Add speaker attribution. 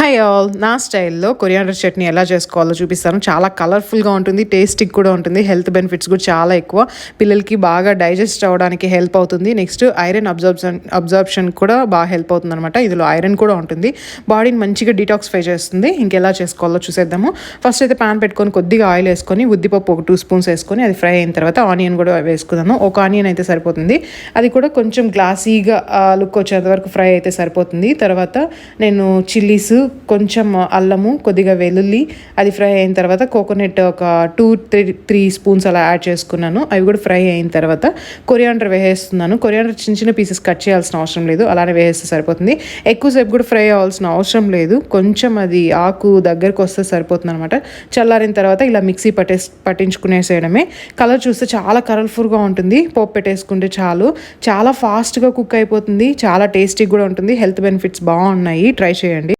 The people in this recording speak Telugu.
Speaker 1: హాయ్ ఆల్, నా స్టైల్లో కొరియాండర్ చట్నీ ఎలా చేసుకోవాలో చూపిస్తాను. చాలా కలర్ఫుల్గా ఉంటుంది, టేస్టీగా కూడా ఉంటుంది, హెల్త్ బెనిఫిట్స్ కూడా చాలా ఎక్కువ. పిల్లలకి బాగా డైజెస్ట్ అవ్వడానికి హెల్ప్ అవుతుంది. నెక్స్ట్ ఐరన్ అబ్జార్ప్షన్ కూడా బాగా హెల్ప్ అవుతుంది అనమాట. ఇందులో ఐరన్ కూడా ఉంటుంది, బాడీని మంచిగా డీటాక్సిఫై చేస్తుంది. ఇంకెలా చేసుకోవాలో చూసేద్దాము. ఫస్ట్ అయితే ప్యాన్ పెట్టుకొని కొద్దిగా ఆయిల్ వేసుకొని ఉద్దిపప్పు ఒక 2 స్పూన్స్ వేసుకొని అది ఫ్రై అయిన తర్వాత ఆనియన్ కూడా వేసుకున్నాను. ఒక ఆనియన్ అయితే సరిపోతుంది. అది కూడా కొంచెం గ్లాసీగా లుక్ వచ్చేంత వరకు ఫ్రై అయితే సరిపోతుంది. తర్వాత నేను చిల్లీస్, కొంచెం అల్లము, కొద్దిగా వెల్లుల్లి అది ఫ్రై అయిన తర్వాత కోకోనట్ ఒక 2-3 స్పూన్స్ అలా యాడ్ చేసుకున్నాను. అవి కూడా ఫ్రై అయిన తర్వాత కొరియాండర్ వేసేస్తున్నాను. కొరియాండర్ చిన్న చిన్న పీసెస్ కట్ చేయాల్సిన అవసరం లేదు, అలానే వేసేస్తే సరిపోతుంది. ఎక్కువసేపు కూడా ఫ్రై అవ్వాల్సిన అవసరం లేదు, కొంచెం అది ఆకు దగ్గరకు వస్తే సరిపోతుంది అనమాట. చల్లారిన తర్వాత ఇలా మిక్సీ పట్టించుకునేసేయడమే. కలర్ చూస్తే చాలా కలర్ఫుల్గా ఉంటుంది. పోపు పెట్టేసుకుంటే చాలు, చాలా ఫాస్ట్గా కుక్ అయిపోతుంది, చాలా టేస్టీగా కూడా ఉంటుంది. హెల్త్ బెనిఫిట్స్ బాగున్నాయి, ట్రై చేయండి.